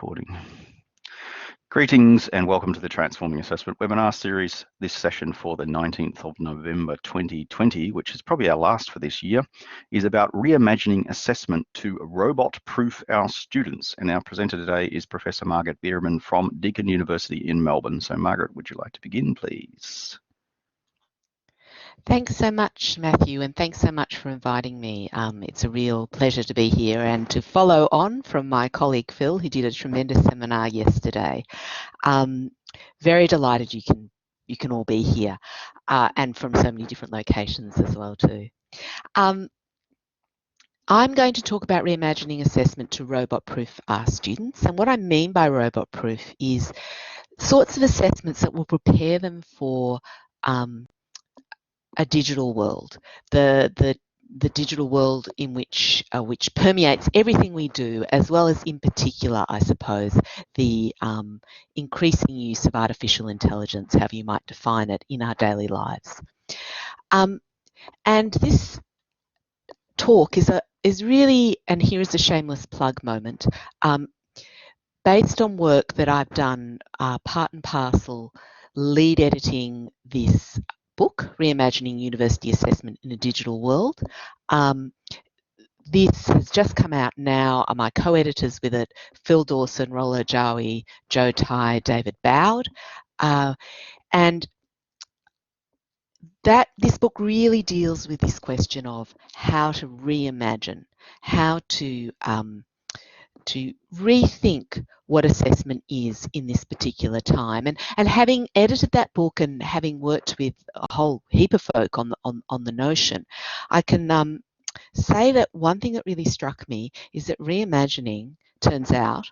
recording. Greetings and welcome to the Transforming Assessment webinar series. This session for the 19th of November 2020, which is probably our last for this year, is about reimagining assessment to robot-proof our students. And our presenter today is Professor Margaret Bearman from Deakin University in Melbourne. So Margaret, would you like to begin, please? Thanks so much, Matthew, and thanks so much for inviting me. It's a real pleasure to be here and to follow on from my colleague Phil, who did a tremendous seminar yesterday. Very delighted you can all be here, and from so many different locations as well too. I'm going to talk about reimagining assessment to robot-proof our students, and what I mean by robot-proof is sorts of assessments that will prepare them for a digital world, the digital world in which permeates everything we do, as well as in particular, I suppose, the increasing use of artificial intelligence, however you might define it, in our daily lives. And this talk is really, and here is a shameless plug moment, based on work that I've done, part and parcel, lead editing this book, Reimagining University Assessment in a Digital World. This has just come out now. My co-editors with it, Phil Dawson, Rollo Jawi, Joe Tai, David Bowd. And this book really deals with this question of how to reimagine, how to rethink what assessment is in this particular time. And having edited that book and having worked with a whole heap of folk on the notion, I can say that one thing that really struck me is that reimagining turns out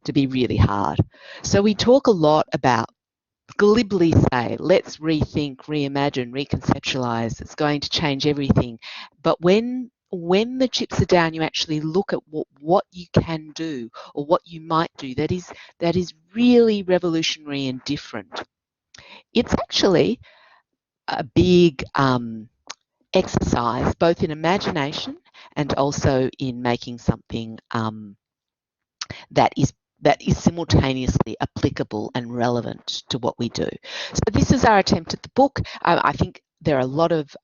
to be really hard. So we talk a lot about, glibly say, let's rethink, reimagine, reconceptualize, it's going to change everything. But when the chips are down, you actually look at what you can do or what you might do that is really revolutionary and different. It's actually a big exercise, both in imagination and also in making something that is simultaneously applicable and relevant to what we do. So this is our attempt at the book. I think there are a lot of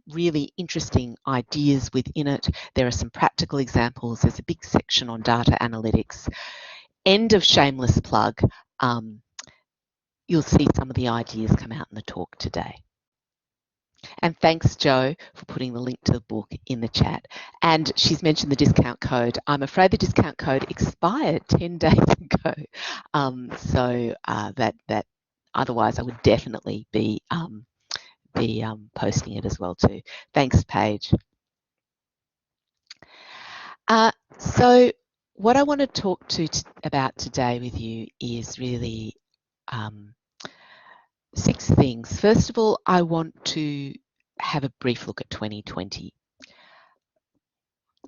really interesting ideas within it. There are some practical examples. There's a big section on data analytics. End of shameless plug. You'll see some of the ideas come out in the talk today. And thanks, Joe, for putting the link to the book in the chat. And she's mentioned the discount code. I'm afraid the discount code expired 10 days ago. So that otherwise I would definitely be posting it as well too. Thanks, Paige. So what I want to talk about today with you is really 6 things. First of all, I want to have a brief look at 2020.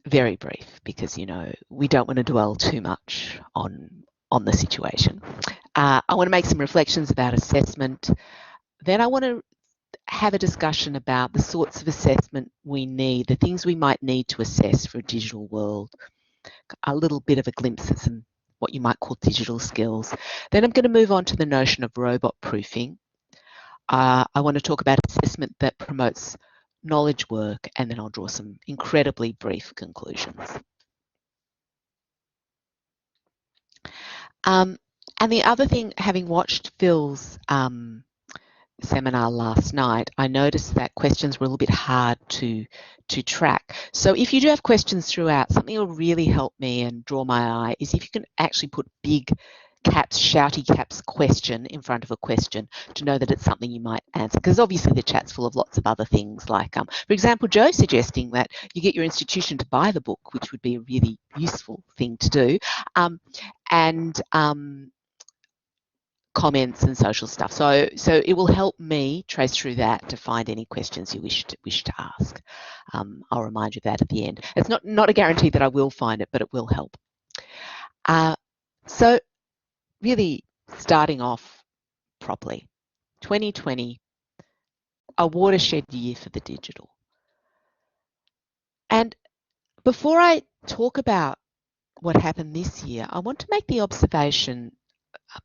Very brief, because, you know, we don't want to dwell too much on the situation. I want to make some reflections about assessment. Then I want to have a discussion about the sorts of assessment we need, the things we might need to assess for a digital world, a little bit of a glimpse at some what you might call digital skills. Then I'm going to move on to the notion of robot proofing. I want to talk about assessment that promotes knowledge work, and then I'll draw some incredibly brief conclusions. And the other thing, having watched Phil's seminar last night, I noticed that questions were a little bit hard to track. So if you do have questions throughout, something that will really help me and draw my eye is if you can actually put big caps, shouty caps, question in front of a question to know that it's something you might answer, because obviously the chat's full of lots of other things, like for example, Joe suggesting that you get your institution to buy the book, which would be a really useful thing to do, and comments and social stuff. So it will help me trace through that to find any questions you wish to ask. I'll remind you of that at the end. It's not a guarantee that I will find it, but it will help. So really starting off properly, 2020, a watershed year for the digital. And before I talk about what happened this year, I want to make the observation,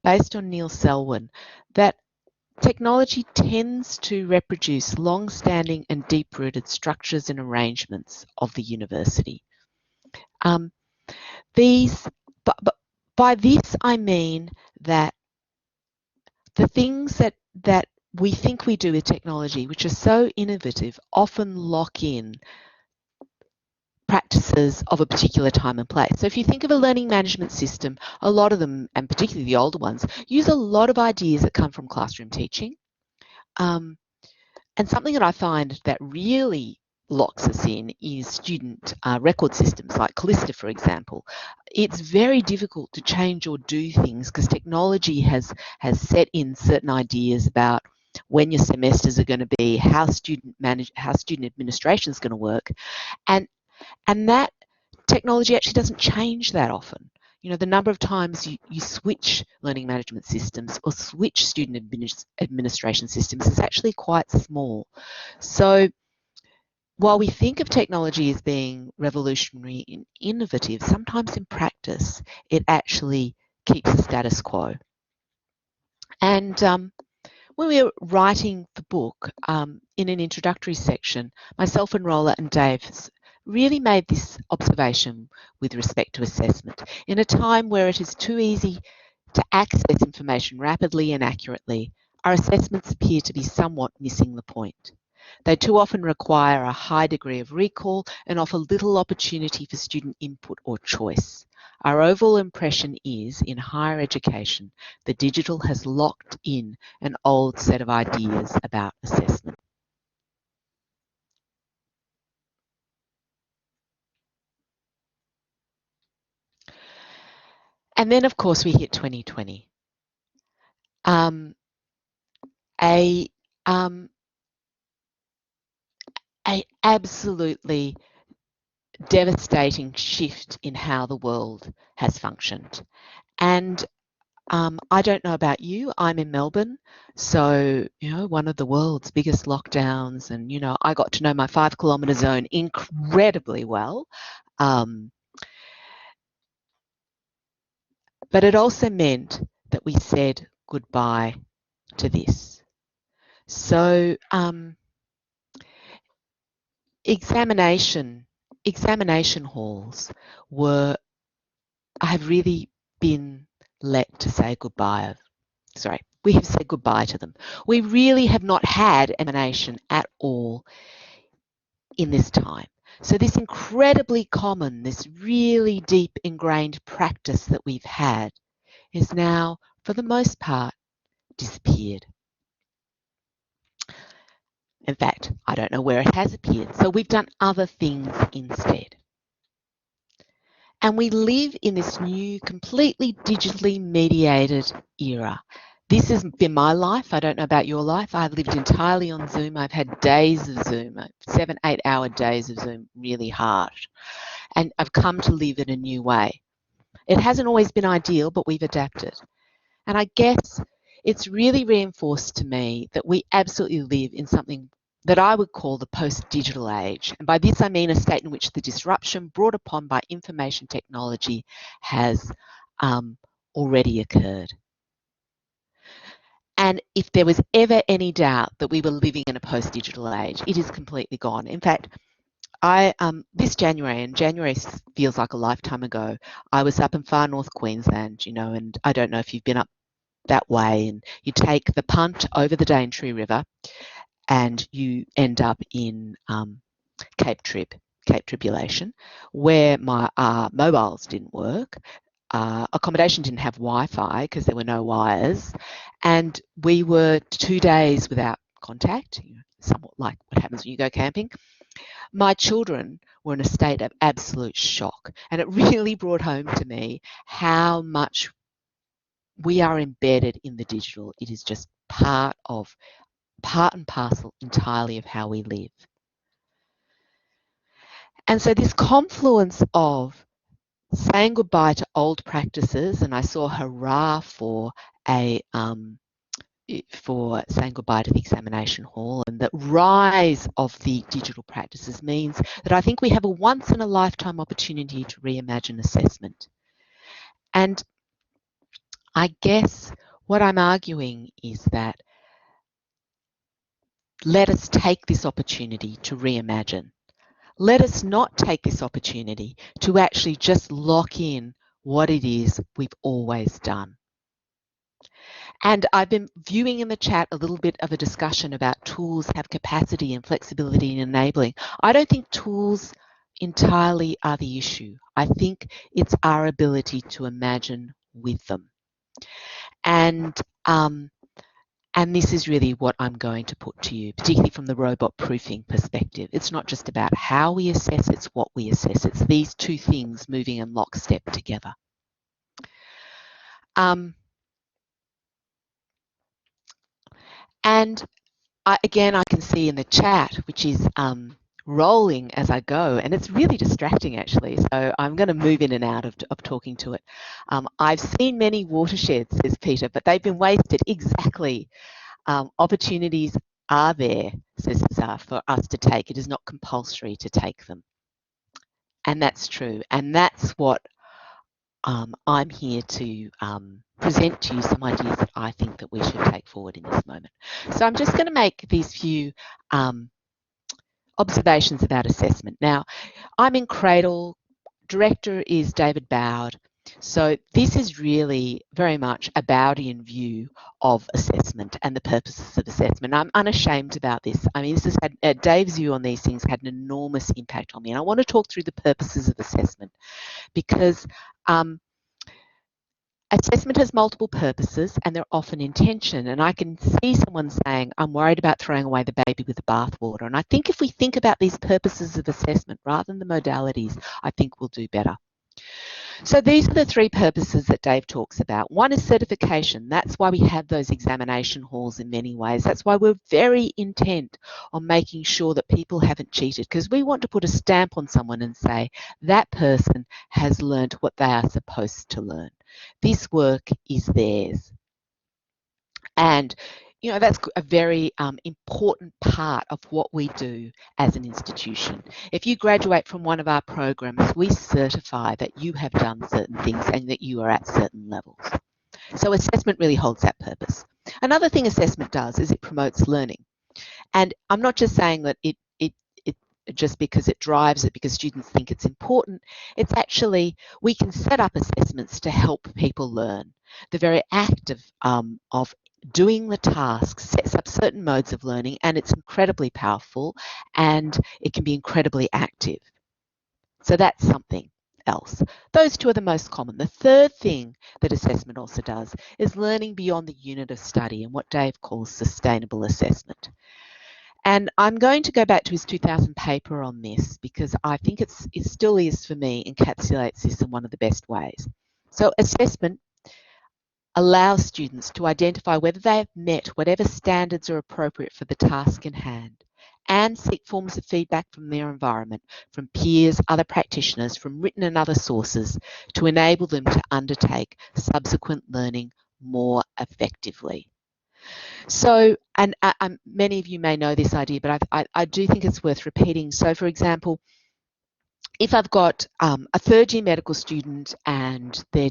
based on Neil Selwyn, that technology tends to reproduce long-standing and deep-rooted structures and arrangements of the university. But by this I mean that the things that we think we do with technology, which are so innovative, often lock in practices of a particular time and place. So if you think of a learning management system, a lot of them, and particularly the older ones, use a lot of ideas that come from classroom teaching. And something that I find that really locks us in is student record systems like Callista, for example. It's very difficult to change or do things because technology has set in certain ideas about when your semesters are going to be, how student administration is going to work, and that technology actually doesn't change that often. You know, the number of times you switch learning management systems or switch student administration systems is actually quite small. So while we think of technology as being revolutionary and innovative, sometimes in practice it actually keeps the status quo. And when we were writing the book, in an introductory section, myself and Rolla and Dave really made this observation with respect to assessment. In a time where it is too easy to access information rapidly and accurately, our assessments appear to be somewhat missing the point. They too often require a high degree of recall and offer little opportunity for student input or choice. Our overall impression is, in higher education, the digital has locked in an old set of ideas about assessment. And then, of course, we hit 2020. A absolutely devastating shift in how the world has functioned. And I don't know about you, I'm in Melbourne, so, you know, one of the world's biggest lockdowns, and, you know, I got to know my 5 kilometre zone incredibly well. But it also meant that we said goodbye to this. So examination halls have really been let to say goodbye. Sorry, we have said goodbye to them. We really have not had examination at all in this time. So this incredibly common, this really deep ingrained practice that we've had is now, for the most part, disappeared. In fact, I don't know where it has appeared. So we've done other things instead. And we live in this new, completely digitally mediated era. This has been my life. I don't know about your life. I've lived entirely on Zoom. I've had days of Zoom, 7-8 hour days of Zoom, really harsh. And I've come to live in a new way. It hasn't always been ideal, but we've adapted. And I guess it's really reinforced to me that we absolutely live in something that I would call the post-digital age. And by this I mean a state in which the disruption brought upon by information technology has already occurred. And if there was ever any doubt that we were living in a post-digital age, it is completely gone. In fact, this January, and January feels like a lifetime ago, I was up in far north Queensland, you know, and I don't know if you've been up that way, and you take the punt over the Daintree River and you end up in Cape Tribulation, where my mobiles didn't work. Accommodation didn't have Wi-Fi because there were no wires, and we were 2 days without contact, you know, somewhat like what happens when you go camping. My children were in a state of absolute shock, and it really brought home to me how much we are embedded in the digital. It is just part and parcel entirely of how we live. And so this confluence of saying goodbye to old practices, and I saw hurrah for a for saying goodbye to the examination hall, and the rise of the digital practices means that I think we have a once-in-a-lifetime opportunity to reimagine assessment. And I guess what I'm arguing is that let us take this opportunity to reimagine. Let us not take this opportunity to actually just lock in what it is we've always done. And I've been viewing in the chat a little bit of a discussion about tools have capacity and flexibility in enabling. I don't think tools entirely are the issue. I think it's our ability to imagine with them. And this is really what I'm going to put to you, particularly from the robot proofing perspective. It's not just about how we assess, it's what we assess. It's these two things moving in lockstep together. And again, I can see in the chat, which is rolling as I go, and it's really distracting actually. So I'm going to move in and out of talking to it. I've seen many watersheds, says Peter, but they've been wasted. Exactly. Opportunities are there, says Cesar, for us to take. It is not compulsory to take them. And that's true. And that's what I'm here to present to you some ideas that I think that we should take forward in this moment. So I'm just going to make these few observations about assessment. Now, I'm in Cradle, director is David Bowd. So this is really very much a Bowdian view of assessment and the purposes of assessment. I'm unashamed about this. I mean, this has had, Dave's view on these things had an enormous impact on me. And I want to talk through the purposes of assessment because assessment has multiple purposes and they're often in tension. And I can see someone saying, I'm worried about throwing away the baby with the bathwater. And I think if we think about these purposes of assessment rather than the modalities, I think we'll do better. So these are the three purposes that Dave talks about. One is certification. That's why we have those examination halls in many ways. That's why we're very intent on making sure that people haven't cheated, because we want to put a stamp on someone and say that person has learned what they are supposed to learn. This work is theirs. And you know, that's a very important part of what we do as an institution. If you graduate from one of our programs, we certify that you have done certain things and that you are at certain levels. So assessment really holds that purpose. Another thing assessment does is it promotes learning. And I'm not just saying that it just because it drives it, because students think it's important. It's actually, we can set up assessments to help people learn. The very act of doing the task sets up certain modes of learning, and it's incredibly powerful and it can be incredibly active. So that's something else. Those two are the most common. The third thing that assessment also does is learning beyond the unit of study and what Dave calls sustainable assessment. And I'm going to go back to his 2000 paper on this because I think it still is, for me, encapsulates this in one of the best ways. So assessment allows students to identify whether they have met whatever standards are appropriate for the task in hand and seek forms of feedback from their environment, from peers, other practitioners, from written and other sources to enable them to undertake subsequent learning more effectively. So, and many of you may know this idea, but I do think it's worth repeating. So, for example, if I've got a third-year medical student and they're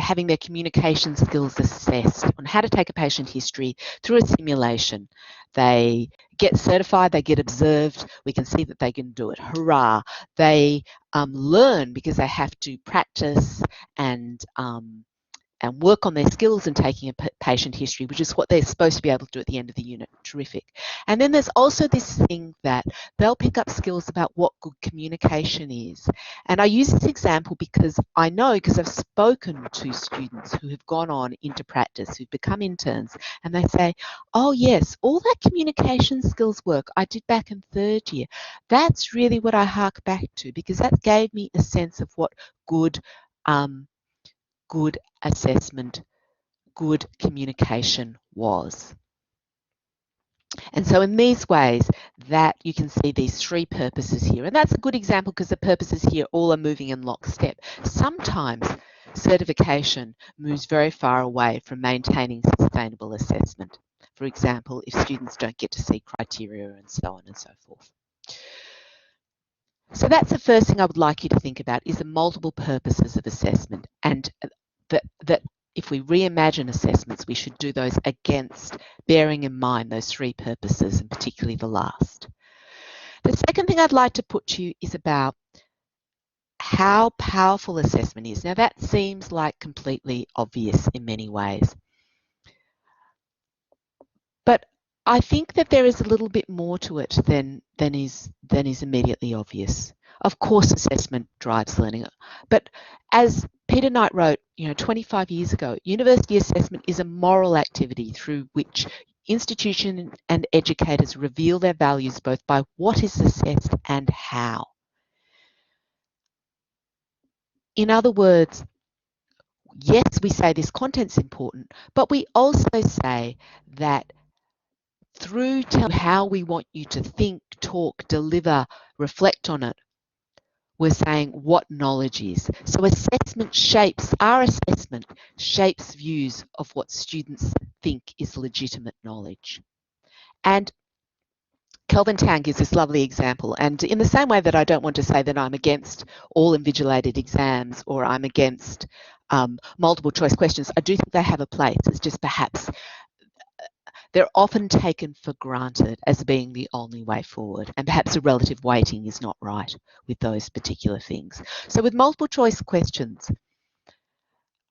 having their communication skills assessed on how to take a patient history through a simulation, they get certified, they get observed, we can see that they can do it. Hurrah! They learn because they have to practice and work on their skills in taking a patient history, which is what they're supposed to be able to do at the end of the unit. Terrific. And then there's also this thing that they'll pick up skills about what good communication is. And I use this example because I know, because I've spoken to students who have gone on into practice, who've become interns, and they say, oh yes, all that communication skills work I did back in third year, that's really what I hark back to, because that gave me a sense of what good assessment, good communication was. And so in these ways that you can see these three purposes here. And that's a good example because the purposes here all are moving in lockstep. Sometimes certification moves very far away from maintaining sustainable assessment. For example, if students don't get to see criteria and so on and so forth. So that's the first thing I would like you to think about, is the multiple purposes of assessment, and that if we reimagine assessments, we should do those against bearing in mind those three purposes, and particularly the last. The second thing I'd like to put to you is about how powerful assessment is. Now that seems like completely obvious in many ways, but I think that there is a little bit more to it than is immediately obvious. Of course, assessment drives learning, but as Peter Knight wrote, 25 years ago, university assessment is a moral activity through which institutions and educators reveal their values both by what is assessed and how. In other words, yes, we say this content's important, but we also say that through how we want you to think, talk, deliver, reflect on it, we're saying what knowledge is. So our assessment shapes views of what students think is legitimate knowledge. And Kelvin Town gives this lovely example, and in the same way that I don't want to say that I'm against all invigilated exams or I'm against multiple choice questions, I do think they have a place. It's just perhaps they're often taken for granted as being the only way forward, and perhaps a relative weighting is not right with those particular things. So with multiple choice questions,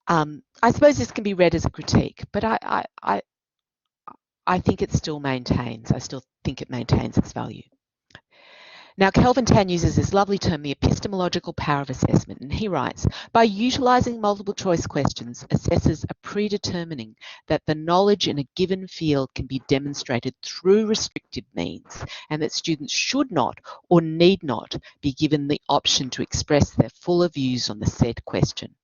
I suppose this can be read as a critique, but I think it still maintains, I still think it maintains its value. Now, Kelvin Tan uses this lovely term, the epistemological power of assessment, and he writes, by utilising multiple choice questions, assessors are predetermining that the knowledge in a given field can be demonstrated through restrictive means, and that students should not or need not be given the option to express their fuller views on the said question.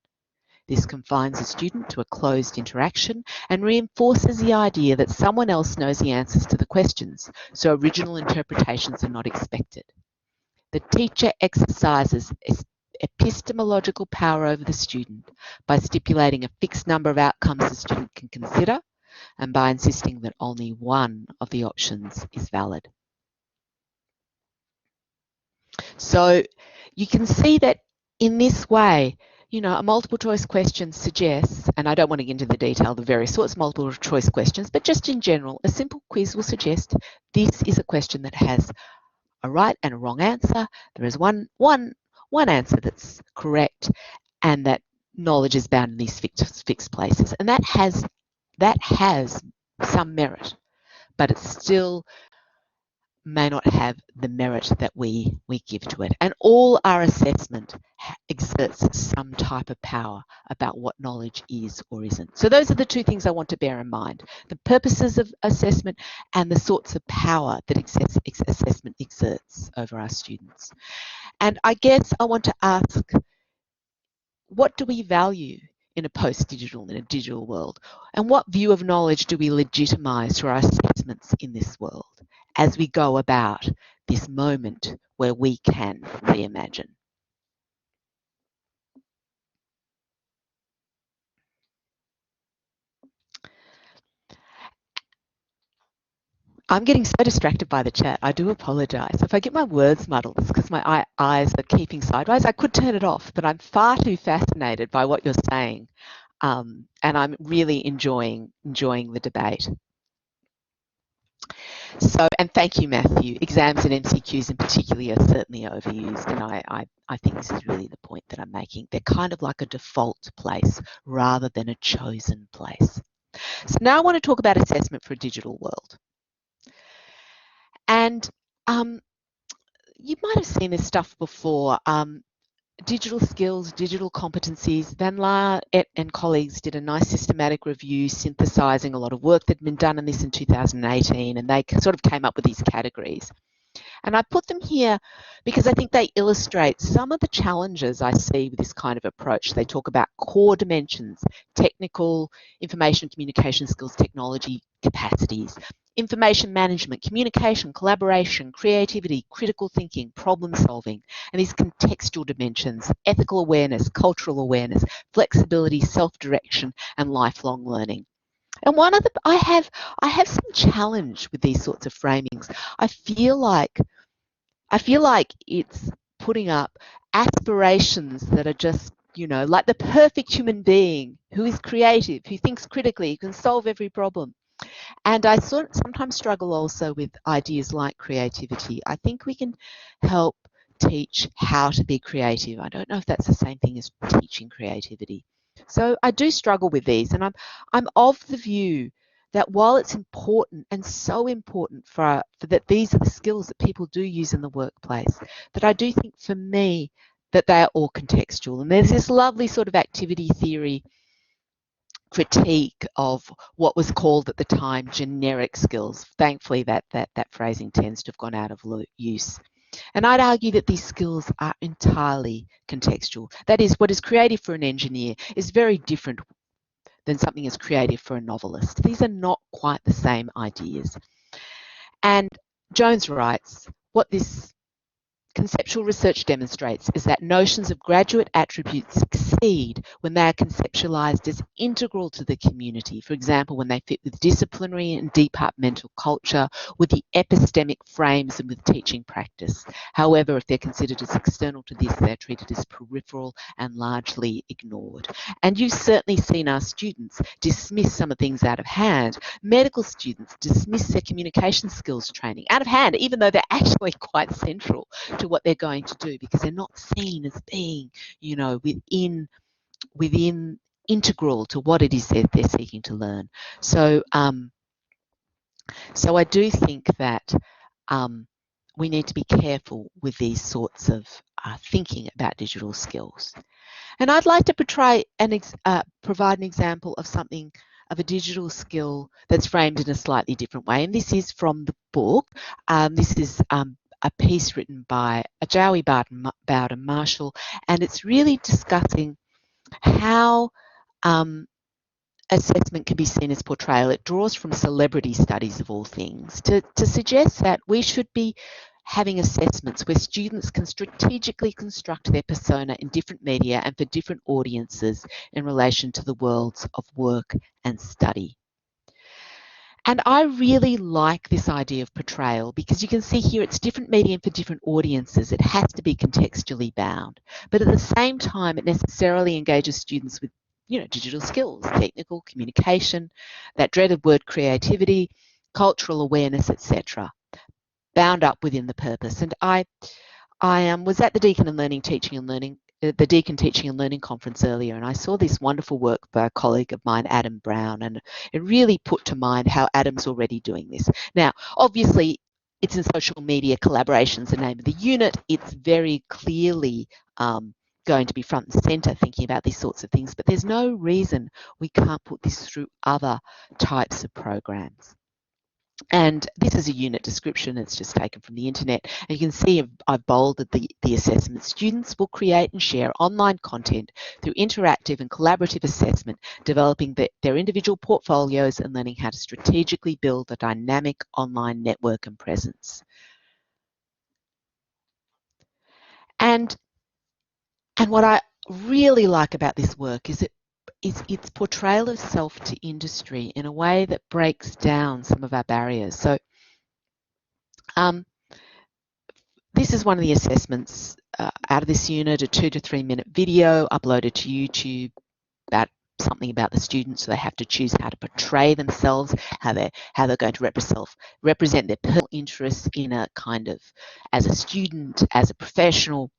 This confines a student to a closed interaction and reinforces the idea that someone else knows the answers to the questions, so original interpretations are not expected. The teacher exercises epistemological power over the student by stipulating a fixed number of outcomes the student can consider and by insisting that only one of the options is valid. So you can see that in this way, a multiple choice question suggests, and I don't want to get into the detail of the various sorts of multiple choice questions, but just in general, a simple quiz will suggest this is a question that has a right and a wrong answer. There is one answer that's correct, and that knowledge is bound in these fixed places. And that has some merit, but it still may not have the merit that we give to it. And all our assessment exerts some type of power about what knowledge is or isn't. So those are the two things I want to bear in mind: the purposes of assessment and the sorts of power that assessment exerts over our students. And I guess I want to ask, what do we value in a post-digital, in a digital world? And what view of knowledge do we legitimise through our assessments in this world as we go about this moment where we can reimagine? I'm getting so distracted by the chat. I do apologise. If I get my words muddled, it's because my eyes are keeping sideways. I could turn it off, but I'm far too fascinated by what you're saying, and I'm really enjoying the debate. So, and thank you, Matthew. Exams and MCQs in particular are certainly overused, and I think this is really the point that I'm making. They're kind of like a default place rather than a chosen place. So now I want to talk about assessment for a digital world. And you might have seen this stuff before. Digital skills, digital competencies. Van Laar and colleagues did a nice systematic review synthesising a lot of work that had been done on this in 2018, and they sort of came up with these categories. And I put them here because I think they illustrate some of the challenges I see with this kind of approach. They talk about core dimensions, technical, information, communication skills, technology capacities, information management, communication, collaboration, creativity, critical thinking, problem solving, and these contextual dimensions, ethical awareness, cultural awareness, flexibility, self-direction, and lifelong learning. And one of the, I have some challenge with these sorts of framings. I feel like it's putting up aspirations that are just, you know, like the perfect human being who is creative, who thinks critically, who can solve every problem. And I sometimes struggle also with ideas like creativity. I think we can help teach how to be creative. I don't know if that's the same thing as teaching creativity. So I do struggle with these, and I'm of the view that while it's important and so important for that these are the skills that people do use in the workplace, that I do think for me that they are all contextual. And there's this lovely sort of activity theory critique of what was called at the time generic skills. Thankfully, that phrasing tends to have gone out of use. And I'd argue that these skills are entirely contextual. That is, what is creative for an engineer is very different than something as creative for a novelist. These are not quite the same ideas. And Jones writes, what this conceptual research demonstrates is that notions of graduate attributes succeed when they are conceptualized as integral to the community. For example, when they fit with disciplinary and departmental culture, with the epistemic frames and with teaching practice. However, if they're considered as external to this, they're treated as peripheral and largely ignored. And you've certainly seen our students dismiss some of things out of hand. Medical students dismiss their communication skills training out of hand, even though they're actually quite central to what they're going to do, because they're not seen as being, you know, within integral to what it is that they're seeking to learn. So so I do think that we need to be careful with these sorts of thinking about digital skills. And I'd like to provide an example of something, of a digital skill that's framed in a slightly different way. And this is from the book. This is a piece written by Ajawi Bowden Marshall, and it's really discussing how assessment can be seen as portrayal. It draws from celebrity studies of all things to suggest that we should be having assessments where students can strategically construct their persona in different media and for different audiences in relation to the worlds of work and study. And I really like this idea of portrayal, because you can see here it's different medium for different audiences. It has to be contextually bound. But at the same time, it necessarily engages students with, you know, digital skills, technical communication, that dreaded word creativity, cultural awareness, etc., bound up within the purpose. And I was at the Deakin the Deakin Teaching and Learning Conference earlier, and I saw this wonderful work by a colleague of mine, Adam Brown, and it really put to mind how Adam's already doing this. Now, obviously, it's in social media, collaboration's the name of the unit. It's very clearly going to be front and centre thinking about these sorts of things, but there's no reason we can't put this through other types of programs. And this is a unit description. It's just taken from the internet. And you can see I've bolded the assessment. Students will create and share online content through interactive and collaborative assessment, developing their individual portfolios and learning how to strategically build a dynamic online network and presence. And what I really like about this work is its portrayal of self to industry in a way that breaks down some of our barriers. So this is one of the assessments out of this unit, a 2 to 3 minute video uploaded to YouTube about something about the students. So they have to choose how to portray themselves, how they're going to represent their personal interests in a kind of, as a student, as a professional.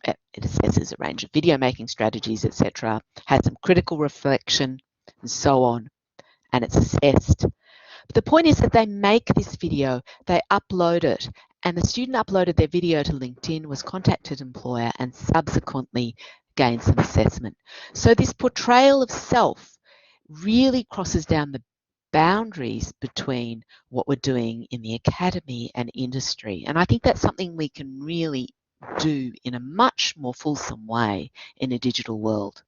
It assesses a range of video making strategies, etc., has some critical reflection and so on, and it's assessed. But the point is that they make this video, they upload it, and the student uploaded their video to LinkedIn, was contacted employer, and subsequently gained some assessment. So this portrayal of self really crosses down the boundaries between what we're doing in the academy and industry. And I think that's something we can really do in a much more fulsome way in a digital world.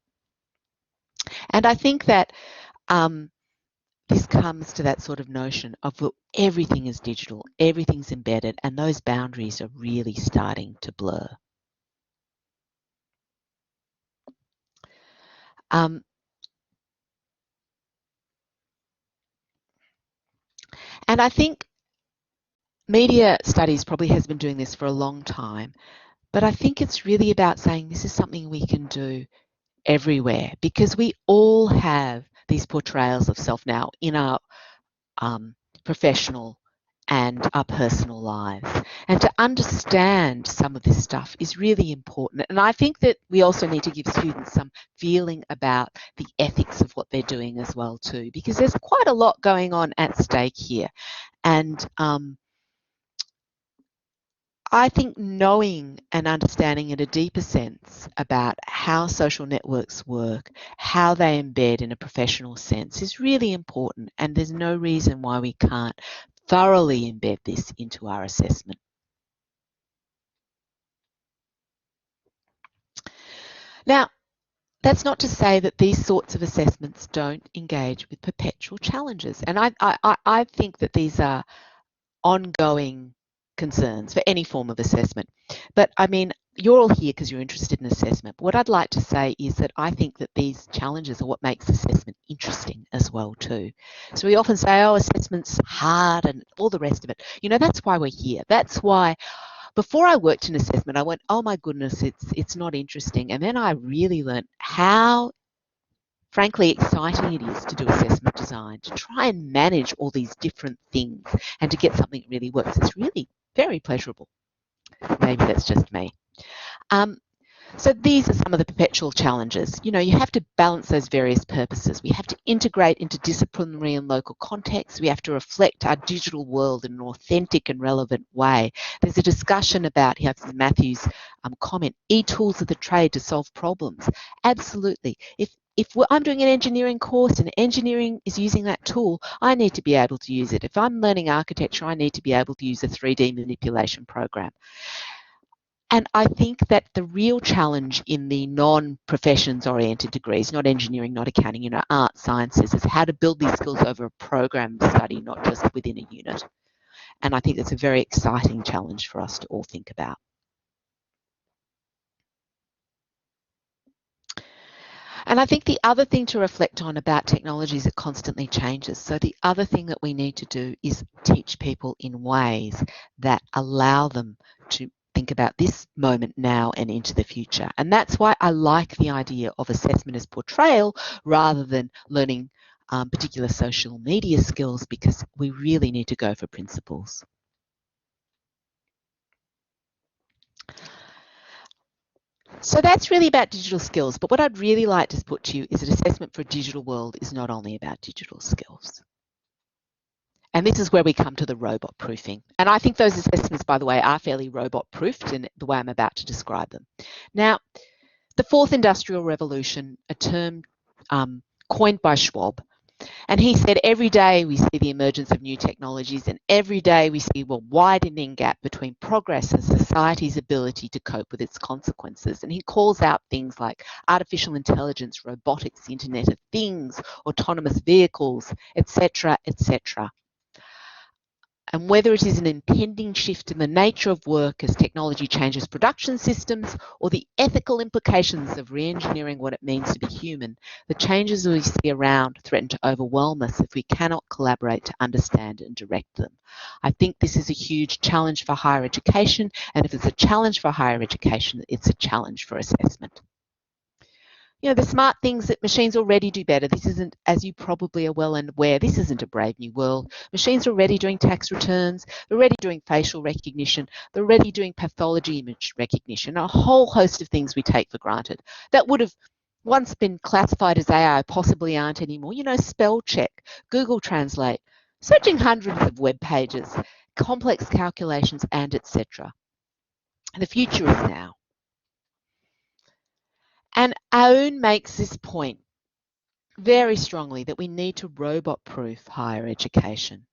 And I think that this comes to that sort of notion of, well, everything is digital, everything's embedded, and those boundaries are really starting to blur. And I think media studies probably has been doing this for a long time, but I think it's really about saying this is something we can do everywhere, because we all have these portrayals of self now in our professional and our personal lives. And to understand some of this stuff is really important. And I think that we also need to give students some feeling about the ethics of what they're doing as well too, because there's quite a lot going on at stake here. And I think knowing and understanding in a deeper sense about how social networks work, how they embed in a professional sense is really important, and there's no reason why we can't thoroughly embed this into our assessment. Now, that's not to say that these sorts of assessments don't engage with perpetual challenges, and I think that these are ongoing concerns for any form of assessment. But I mean, you're all here because you're interested in assessment. What I'd like to say is that I think that these challenges are what makes assessment interesting as well too. So we often say, oh, assessment's hard and all the rest of it. You know, that's why we're here. That's why before I worked in assessment, I went, oh my goodness, it's not interesting. And then I really learned how frankly exciting it is to do assessment design, to try and manage all these different things and to get something that really works. It's really very pleasurable. Maybe that's just me. So these are some of the perpetual challenges. You know, you have to balance those various purposes. We have to integrate into disciplinary and local contexts. We have to reflect our digital world in an authentic and relevant way. There's a discussion about, here this is Matthew's comment, e-tools of the trade to solve problems. Absolutely. If I'm doing an engineering course and engineering is using that tool, I need to be able to use it. If I'm learning architecture, I need to be able to use a 3D manipulation program. And I think that the real challenge in the non-professions oriented degrees, not engineering, not accounting, you know, art, sciences, is how to build these skills over a program of study, not just within a unit. And I think that's a very exciting challenge for us to all think about. And I think the other thing to reflect on about technology is it constantly changes. So the other thing that we need to do is teach people in ways that allow them to think about this moment now and into the future. And that's why I like the idea of assessment as portrayal rather than learning particular social media skills, because we really need to go for principles. So that's really about digital skills, but what I'd really like to put to you is that assessment for a digital world is not only about digital skills. And this is where we come to the robot proofing. And I think those assessments, by the way, are fairly robot proofed in the way I'm about to describe them. Now, the fourth industrial revolution, a term coined by Schwab, and he said every day we see the emergence of new technologies, and every day we see a widening gap between progress and society's ability to cope with its consequences. And he calls out things like artificial intelligence, robotics, the Internet of Things, autonomous vehicles, etc., etc. And whether it is an impending shift in the nature of work as technology changes production systems, or the ethical implications of re-engineering what it means to be human, the changes we see around threaten to overwhelm us if we cannot collaborate to understand and direct them. I think this is a huge challenge for higher education, and if it's a challenge for higher education, it's a challenge for assessment. You know, the smart things that machines already do better. This isn't, as you probably are well aware, this isn't a brave new world. Machines are already doing tax returns, they're already doing facial recognition, they're already doing pathology image recognition, a whole host of things we take for granted that would have once been classified as AI, possibly aren't anymore. You know, spell check, Google Translate, searching hundreds of web pages, complex calculations, and etc. The future is now. And Aoun makes this point very strongly that we need to robot-proof higher education.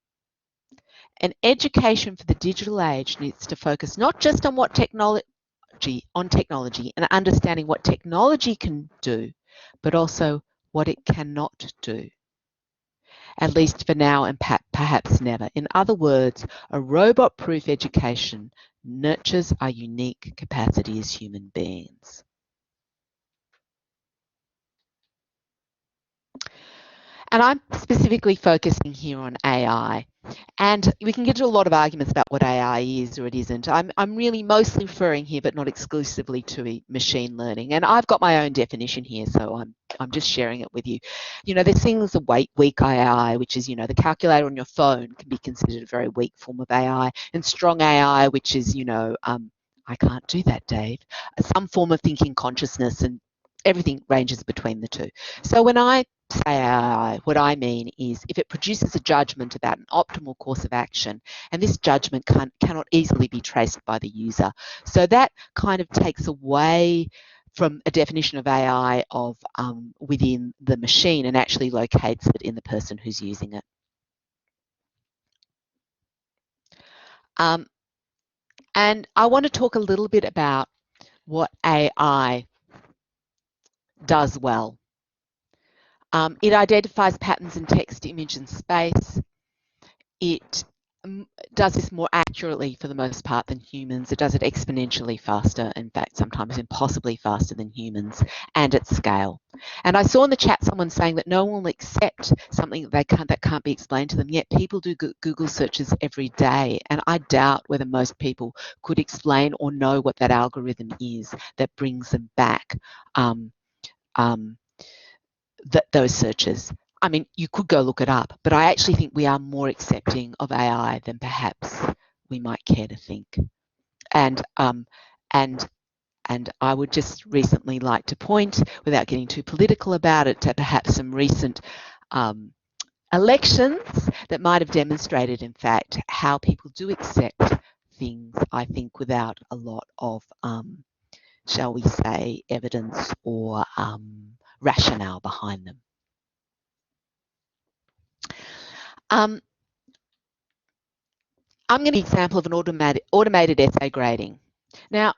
And education for the digital age needs to focus not just on what technology and understanding what technology can do, but also what it cannot do. at least for now and perhaps never. In other words, a robot-proof education nurtures our unique capacity as human beings. And I'm specifically focusing here on AI. And we can get into a lot of arguments about what AI is or it isn't. I'm really mostly referring here, but not exclusively, to machine learning. And I've got my own definition here, so I'm just sharing it with you. You know, there's things like weak AI, which is, you know, the calculator on your phone can be considered a very weak form of AI, and strong AI, which is, you know, I can't do that, Dave. Some form of thinking consciousness, and everything ranges between the two. So when I say AI, what I mean is if it produces a judgment about an optimal course of action, and this judgment cannot easily be traced by the user. So that kind of takes away from a definition of AI of within the machine and actually locates it in the person who's using it. And I want to talk a little bit about what AI does well. It identifies patterns in text, image, and space. It does this more accurately for the most part than humans. It does it exponentially faster, in fact, sometimes impossibly faster than humans, and at scale. And I saw in the chat someone saying that no one will accept something that can't be explained to them, yet people do Google searches every day, and I doubt whether most people could explain or know what that algorithm is that brings them back those searches. I mean, you could go look it up, but I actually think we are more accepting of AI than perhaps we might care to think. And I would just recently like to point, without getting too political about it, to perhaps some recent elections that might have demonstrated, in fact, how people do accept things, I think, without a lot of, shall we say, evidence or rationale behind them. I'm going to give an example of an automated essay grading. Now,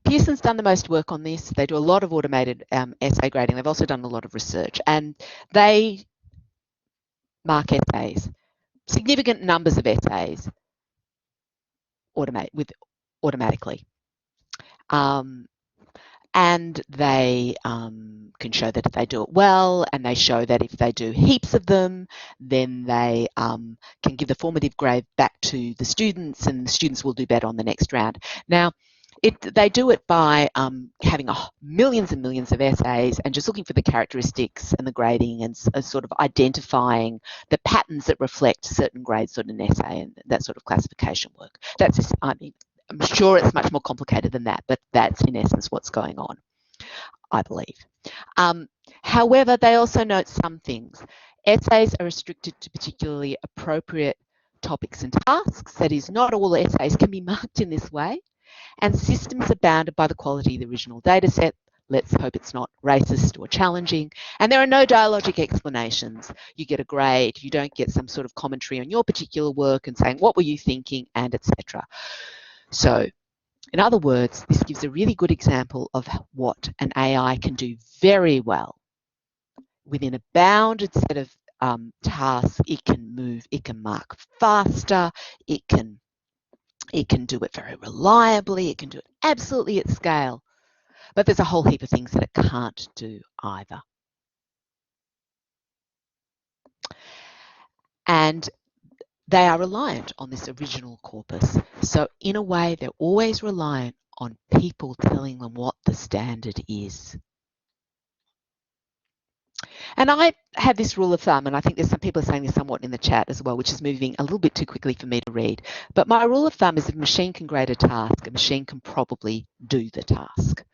Pearson's done the most work on this. They do a lot of automated essay grading. They've also done a lot of research, and they mark essays, significant numbers of essays, automatically. And they can show that if they do it well, and they show that if they do heaps of them, then they can give the formative grade back to the students, and the students will do better on the next round. Now, they do it by having millions and millions of essays and just looking for the characteristics and the grading and sort of identifying the patterns that reflect certain grades on an essay and that sort of classification work. That's just, I mean, I'm sure it's much more complicated than that, but that's in essence what's going on, I believe. However, they also note some things. Essays are restricted to particularly appropriate topics and tasks. That is, not all essays can be marked in this way. And systems are bounded by the quality of the original data set. Let's hope it's not racist or challenging. And there are no dialogic explanations. You get a grade, you don't get some sort of commentary on your particular work and saying, what were you thinking, and etc. So, in other words, this gives a really good example of what an AI can do very well. Within a bounded set of tasks, it can move, it can mark faster, it can do it very reliably, it can do it absolutely at scale. But there's a whole heap of things that it can't do either. And they are reliant on this original corpus. So in a way, they're always reliant on people telling them what the standard is. And I have this rule of thumb, and I think there's some people are saying this somewhat in the chat as well, which is moving a little bit too quickly for me to read. But my rule of thumb is if a machine can grade a task, a machine can probably do the task.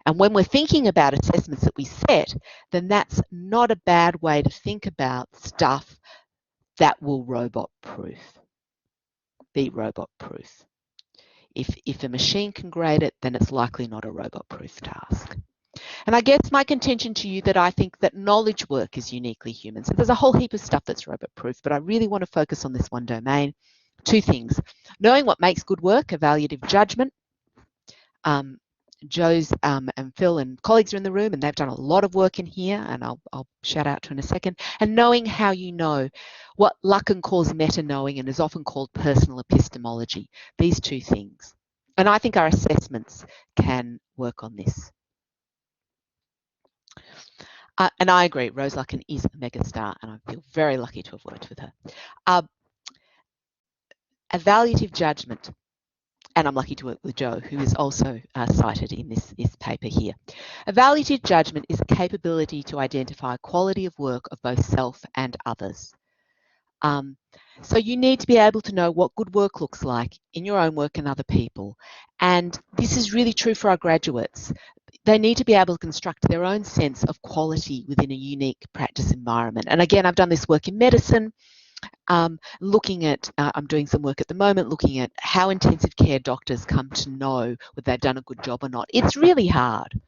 And when we're thinking about assessments that we set, then that's not a bad way to think about stuff that will be robot-proof. If a machine can grade it, then it's likely not a robot-proof task. And I guess my contention to you that I think that knowledge work is uniquely human. So there's a whole heap of stuff that's robot-proof, but I really want to focus on this one domain. Two things: knowing what makes good work, evaluative judgment, Joe's and Phil and colleagues are in the room, and they've done a lot of work in here, and I'll shout out to in a second. And knowing how you know, what Luckin calls meta-knowing and is often called personal epistemology, these two things. And I think our assessments can work on this. And I agree, Rose Luckin is a megastar, and I feel very lucky to have worked with her. Evaluative judgment. And I'm lucky to work with Joe, who is also cited in this paper here. Evaluative judgment is a capability to identify quality of work of both self and others. So you need to be able to know what good work looks like in your own work and other people. And this is really true for our graduates. They need to be able to construct their own sense of quality within a unique practice environment. And again, I've done this work in medicine. Looking at, I'm doing some work at the moment, looking at how intensive care doctors come to know whether they've done a good job or not. It's really hard.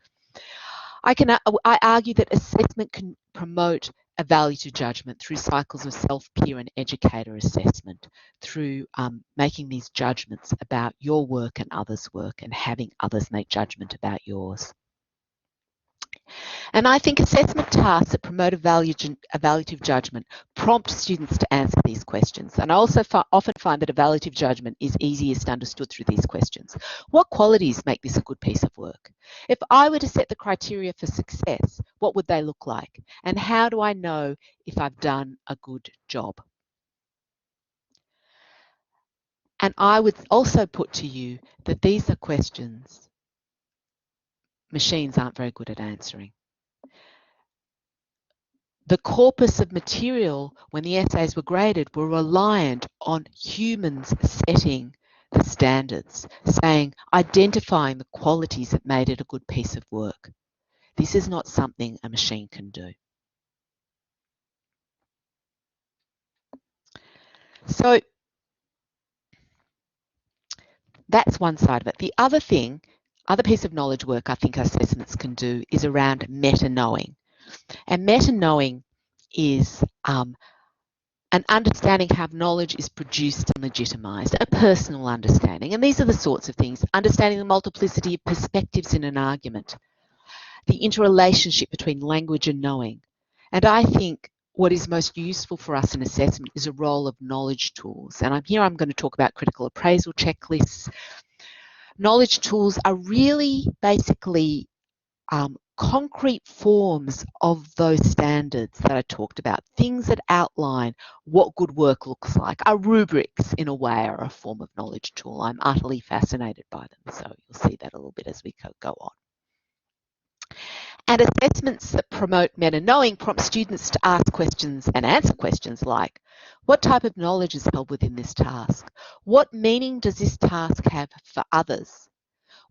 I argue that assessment can promote evaluative judgment through cycles of self-peer and educator assessment, through making these judgments about your work and others' work and having others make judgment about yours. And I think assessment tasks that promote evaluative judgment prompt students to answer these questions. And I also often find that evaluative judgment is easiest understood through these questions. What qualities make this a good piece of work? If I were to set the criteria for success, what would they look like? And how do I know if I've done a good job? And I would also put to you that these are questions machines aren't very good at answering. The corpus of material, when the essays were graded, were reliant on humans setting the standards, identifying the qualities that made it a good piece of work. This is not something a machine can do. So that's one side of it. The other thing, other piece of knowledge work I think assessments can do is around meta-knowing. And meta-knowing is an understanding how knowledge is produced and legitimised, a personal understanding. And these are the sorts of things: understanding the multiplicity of perspectives in an argument, the interrelationship between language and knowing. And I think what is most useful for us in assessment is a role of knowledge tools. And I'm going to talk about critical appraisal checklists. Knowledge tools are really basically concrete forms of those standards that I talked about, things that outline what good work looks like. Our rubrics, in a way, are a form of knowledge tool. I'm utterly fascinated by them, so you'll see that a little bit as we go on. And assessments that promote meta-knowing prompt students to ask questions and answer questions like, what type of knowledge is held within this task? What meaning does this task have for others?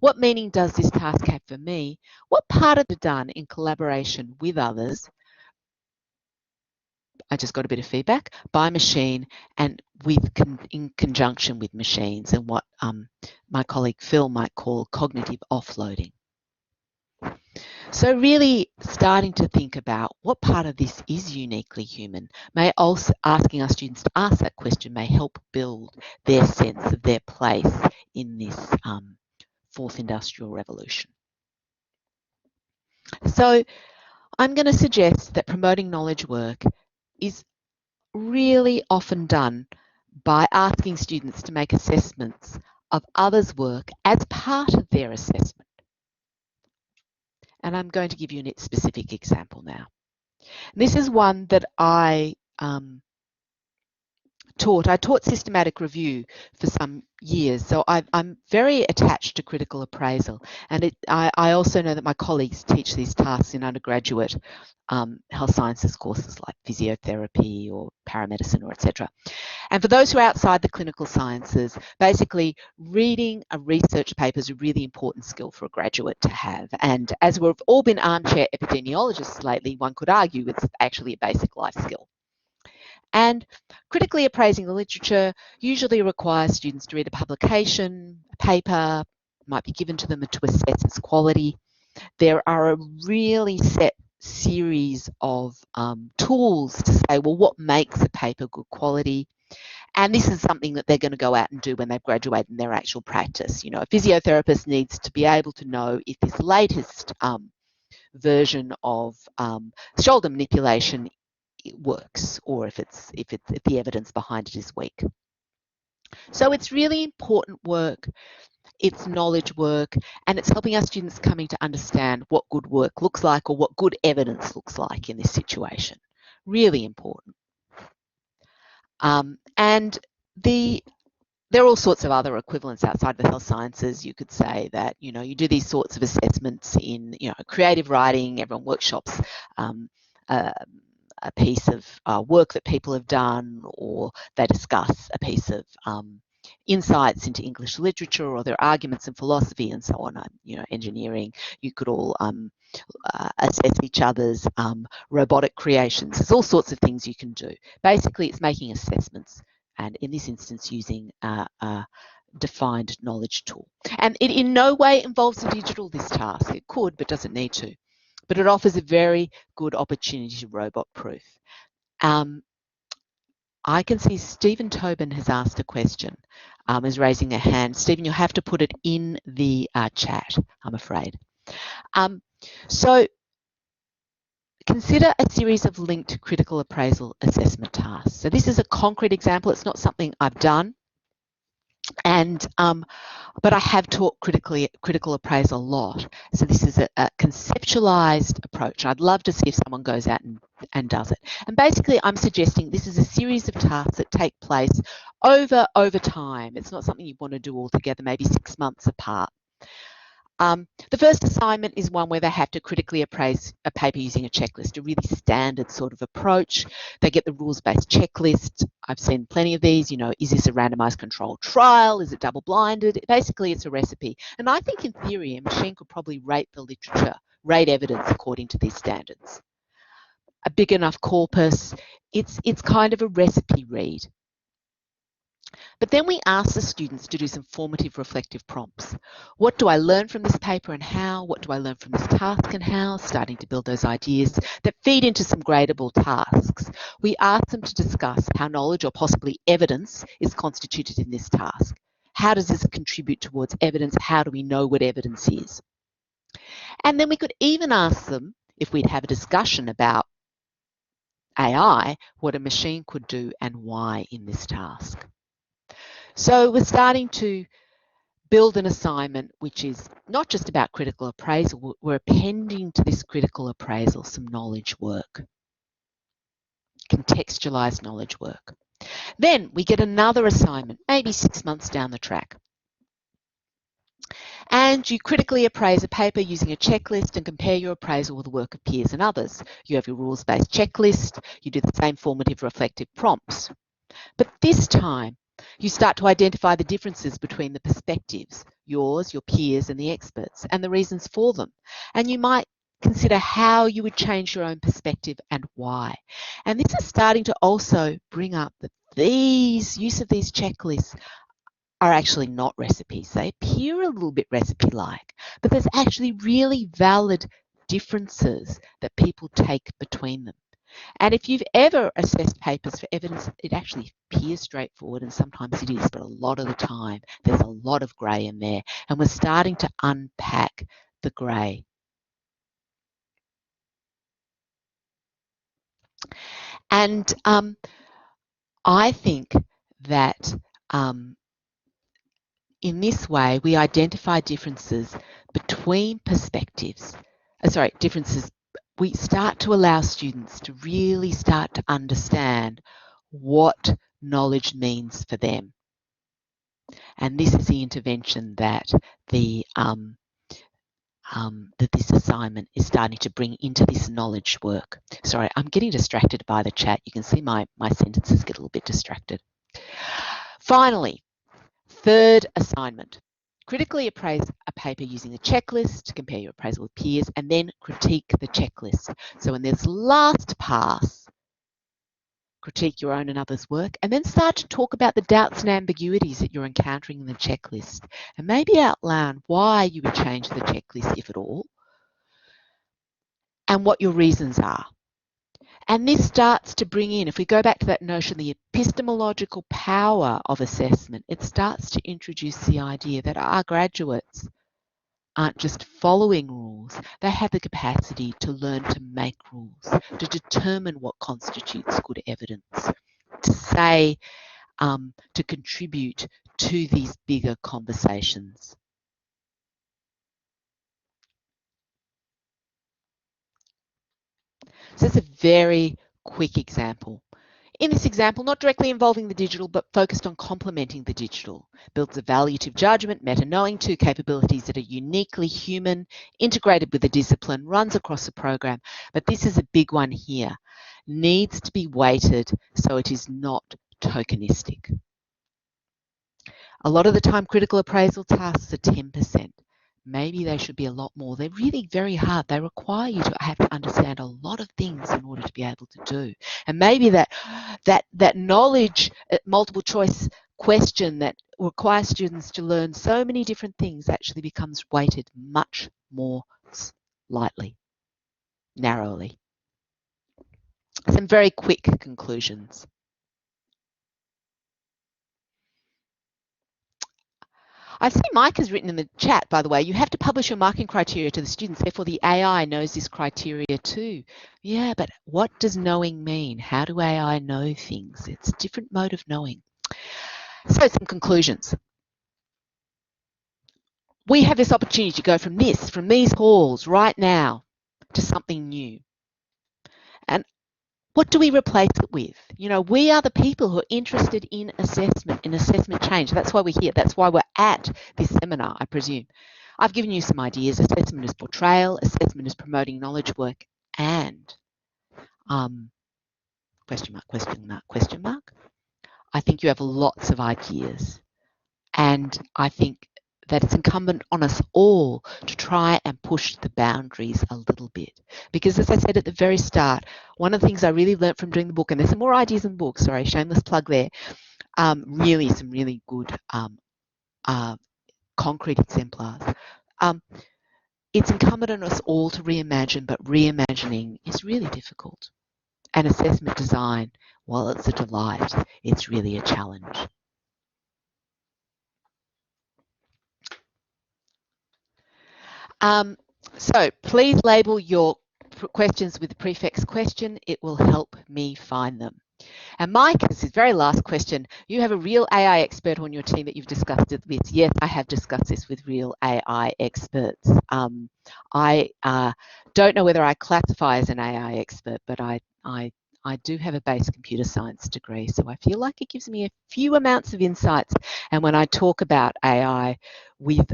What meaning does this task have for me? What part of it is done in collaboration with others? I just got a bit of feedback, by machine and in conjunction with machines, and what my colleague Phil might call cognitive offloading. So really starting to think about what part of this is uniquely human. Asking our students to ask that question may help build their sense of their place in this fourth industrial revolution. So I'm going to suggest that promoting knowledge work is really often done by asking students to make assessments of others' work as part of their assessment. And I'm going to give you a specific example now. And this is one that I taught. I taught systematic review for some years, so I'm very attached to critical appraisal. And I also know that my colleagues teach these tasks in undergraduate health sciences courses like physiotherapy or paramedicine or etc. And for those who are outside the clinical sciences, basically reading a research paper is a really important skill for a graduate to have. And as we've all been armchair epidemiologists lately, one could argue it's actually a basic life skill. And critically appraising the literature usually requires students to read a publication, a paper, might be given to them to assess its quality. There are a really set series of tools to say, well, what makes a paper good quality? And this is something that they're going to go out and do when they've graduated in their actual practice. You know, a physiotherapist needs to be able to know if this latest version of shoulder manipulation works, or if the evidence behind it is weak. So it's really important work. It's knowledge work, and it's helping our students coming to understand what good work looks like, or what good evidence looks like in this situation. Really important. And there are all sorts of other equivalents outside the health sciences. You could say that, you know, you do these sorts of assessments in, you know, creative writing. Everyone workshops a piece of work that people have done, or they discuss a piece of insights into English literature, or their arguments in philosophy and so on. You know, engineering, you could all assess each other's robotic creations. There's all sorts of things you can do. Basically, it's making assessments, and in this instance, using a defined knowledge tool. And it in no way involves a digital, this task. It could, but doesn't need to. But it offers a very good opportunity to robot proof. I can see Stephen Tobin has asked a question, is raising a hand. Stephen, you'll have to put it in the chat, I'm afraid. So consider a series of linked critical appraisal assessment tasks. So this is a concrete example. It's not something I've done, and but I have taught critical appraisal a lot. So this is a conceptualized approach. I'd love to see if someone goes out and does it. And basically, I'm suggesting this is a series of tasks that take place over time. It's not something you want to do all together, maybe 6 months apart. The first assignment is one where they have to critically appraise a paper using a checklist, a really standard sort of approach. They get the rules-based checklist. I've seen plenty of these. You know, is this a randomized controlled trial? Is it double-blinded? Basically, it's a recipe. And I think in theory, a machine could probably rate the literature, rate evidence according to these standards. A big enough corpus, it's kind of a recipe read. But then we ask the students to do some formative reflective prompts. What do I learn from this paper and how? What do I learn from this task and how? Starting to build those ideas that feed into some gradable tasks. We ask them to discuss how knowledge, or possibly evidence, is constituted in this task. How does this contribute towards evidence? How do we know what evidence is? And then we could even ask them, if we'd have a discussion about AI, what a machine could do and why in this task. So we're starting to build an assignment which is not just about critical appraisal. We're appending to this critical appraisal some knowledge work, contextualized knowledge work. Then we get another assignment, maybe 6 months down the track. And you critically appraise a paper using a checklist and compare your appraisal with the work of peers and others. You have your rules-based checklist. You do the same formative reflective prompts. But this time, you start to identify the differences between the perspectives, yours, your peers, and the experts, and the reasons for them. And you might consider how you would change your own perspective and why. And this is starting to also bring up that use of these checklists are actually not recipes. They appear a little bit recipe-like, but there's actually really valid differences that people take between them. And if you've ever assessed papers for evidence, it actually appears straightforward, and sometimes it is, but a lot of the time there's a lot of grey in there, and we're starting to unpack the grey. And I think that in this way we identify differences between perspectives, we start to allow students to really start to understand what knowledge means for them. And this is the intervention that this assignment is starting to bring into this knowledge work. Sorry, I'm getting distracted by the chat. You can see my sentences get a little bit distracted. Finally, third assignment. Critically appraise a paper using a checklist, compare your appraisal with peers, and then critique the checklist. So in this last pass, critique your own and others' work, and then start to talk about the doubts and ambiguities that you're encountering in the checklist, and maybe outline why you would change the checklist, if at all, and what your reasons are. And this starts to bring in, if we go back to that notion, the epistemological power of assessment, it starts to introduce the idea that our graduates aren't just following rules, they have the capacity to learn to make rules, to determine what constitutes good evidence, to say, to contribute to these bigger conversations. So it's a very quick example. In this example, not directly involving the digital, but focused on complementing the digital. Builds evaluative judgment, meta-knowing, two capabilities that are uniquely human, integrated with a discipline, runs across the program. But this is a big one here. Needs to be weighted so it is not tokenistic. A lot of the time, critical appraisal tasks are 10%. Maybe they should be a lot more. They're really very hard. They require you to have to understand a lot of things in order to be able to do. And maybe that knowledge, multiple choice question that requires students to learn so many different things actually becomes weighted much more lightly, narrowly. Some very quick conclusions. I see Mike has written in the chat, by the way, you have to publish your marking criteria to the students, therefore the AI knows this criteria too. Yeah, but what does knowing mean? How do AI know things? It's a different mode of knowing. So some conclusions. We have this opportunity to go from these halls right now to something new. And what do we replace it with? You know, we are the people who are interested in assessment, in assessment change. That's why we're here. That's why we're at this seminar, I presume. I've given you some ideas. Assessment is portrayal, assessment is promoting knowledge work, and question mark, question mark, question mark. I think you have lots of ideas, and I think that it's incumbent on us all to try and push the boundaries a little bit. Because as I said at the very start, one of the things I really learned from doing the book, and there's some more ideas in the book, sorry, shameless plug there, really some really good concrete exemplars. It's incumbent on us all to reimagine, but reimagining is really difficult. And assessment design, while it's a delight, it's really a challenge. So please label your questions with the prefix question. It will help me find them. And Mike, this is very last question. You have a real AI expert on your team that you've discussed it with. Yes, I have discussed this with real AI experts. I don't know whether I classify as an AI expert, but I do have a base computer science degree, so I feel like it gives me a few amounts of insights. And when I talk about AI with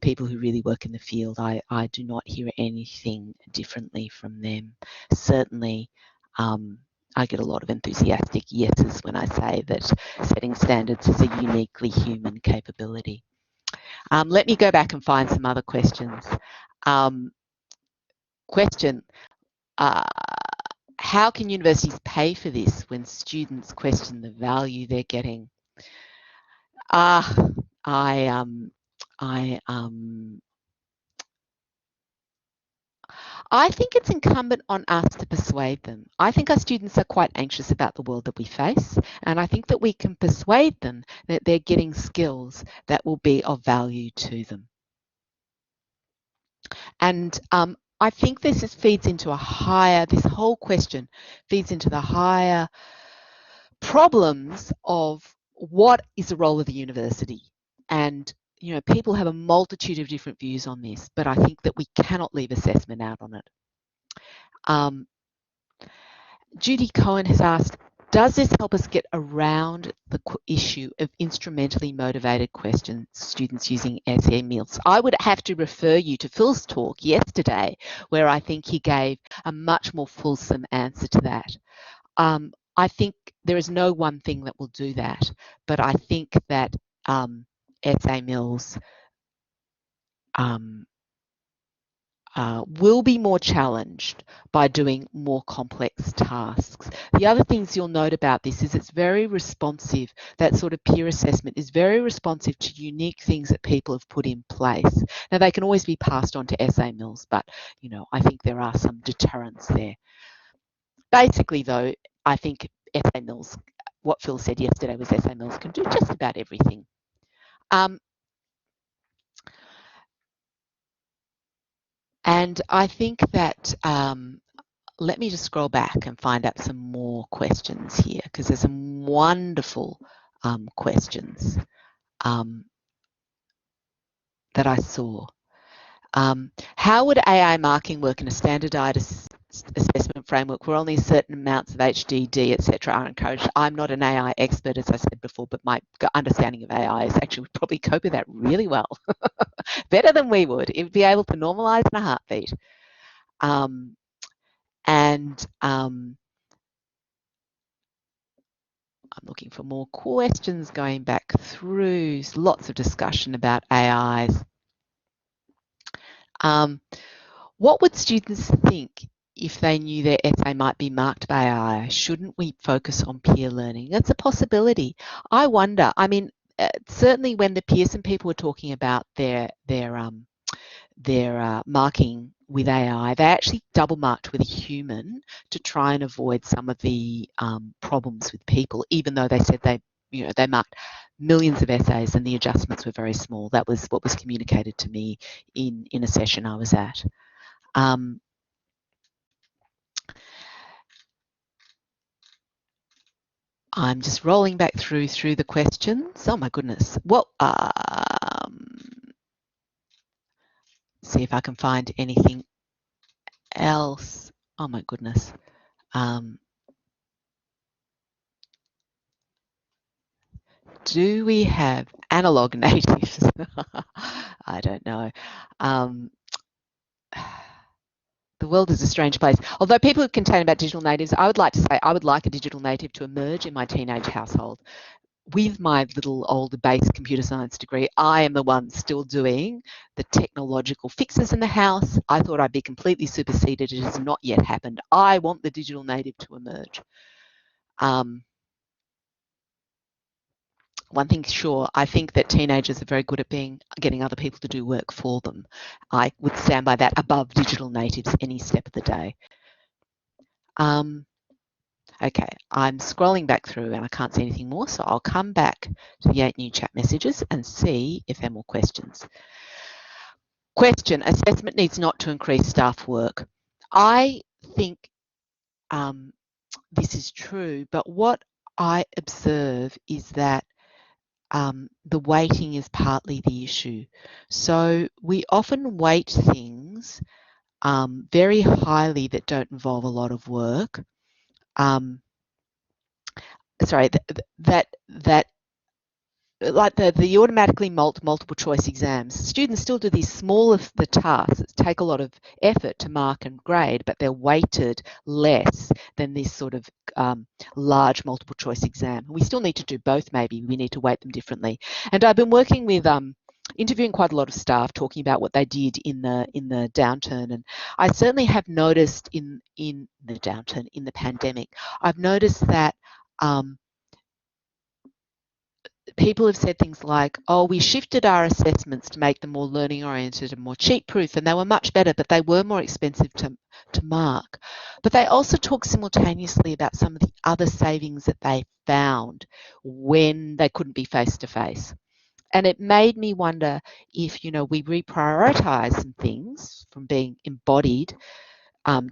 people who really work in the field, I do not hear anything differently from them. Certainly, I get a lot of enthusiastic yeses when I say that setting standards is a uniquely human capability. Let me go back and find some other questions. Question, how can universities pay for this when students question the value they're getting? I think it's incumbent on us to persuade them. I think our students are quite anxious about the world that we face, and I think that we can persuade them that they're getting skills that will be of value to them. And I think this feeds into a higher, this whole question feeds into the higher problems of what is the role of the university. And you know, people have a multitude of different views on this, but I think that we cannot leave assessment out on it. Judy Cohen has asked, does this help us get around the issue of instrumentally motivated questions, students using essay meals? I would have to refer you to Phil's talk yesterday, where I think he gave a much more fulsome answer to that. I think there is no one thing that will do that, but I think that essay mills will be more challenged by doing more complex tasks. The other things you'll note about this is it's very responsive. That sort of peer assessment is very responsive to unique things that people have put in place. Now, they can always be passed on to essay mills, but, you know, I think there are some deterrents there. Basically, though, I think SA Mills, what Phil said yesterday was SA Mills can do just about everything. And I think that, let me just scroll back and find out some more questions here, because there's some wonderful questions that I saw. How would AI marking work in a standardized assessment framework where only certain amounts of HDD, etc. are encouraged? I'm not an AI expert, as I said before, but my understanding of AI is actually would probably cope with that really well. Better than we would. It would be able to normalize in a heartbeat. I'm looking for more questions going back through. Lots of discussion about AIs. What would students think if they knew their essay might be marked by AI? Shouldn't we focus on peer learning? That's a possibility. I wonder. I mean, certainly when the Pearson people were talking about their marking with AI, they actually double marked with a human to try and avoid some of the problems with people, even though they said they marked millions of essays and the adjustments were very small. That was what was communicated to me in a session I was at. I'm just rolling back through the questions. Oh my goodness. What? See if I can find anything else. Oh my goodness. Do we have analog natives? I don't know. The world is a strange place. Although people have complained about digital natives, I would like to say I would like a digital native to emerge in my teenage household. With my little old base computer science degree, I am the one still doing the technological fixes in the house. I thought I'd be completely superseded. It has not yet happened. I want the digital native to emerge. One thing's sure, I think that teenagers are very good at getting other people to do work for them. I would stand by that above digital natives any step of the day. Okay, I'm scrolling back through and I can't see anything more, so I'll come back to the 8 new chat messages and see if there are more questions. Question, assessment needs not to increase staff work. I think this is true, but what I observe is that the weighting is partly the issue. So we often weight things very highly that don't involve a lot of work. Sorry, like the automatically multiple choice exams, students still do these small of the tasks that take a lot of effort to mark and grade, but they're weighted less than this sort of large multiple choice exam. We still need to do both. Maybe we need to weight them differently. And I've been working with interviewing quite a lot of staff, talking about what they did in the downturn, and I certainly have noticed in the downturn, in the pandemic, I've noticed that people have said things like, oh, we shifted our assessments to make them more learning oriented and more cheat proof, and they were much better, but they were more expensive to mark. But they also talk simultaneously about some of the other savings that they found when they couldn't be face to face. And it made me wonder if, we reprioritize some things from being embodied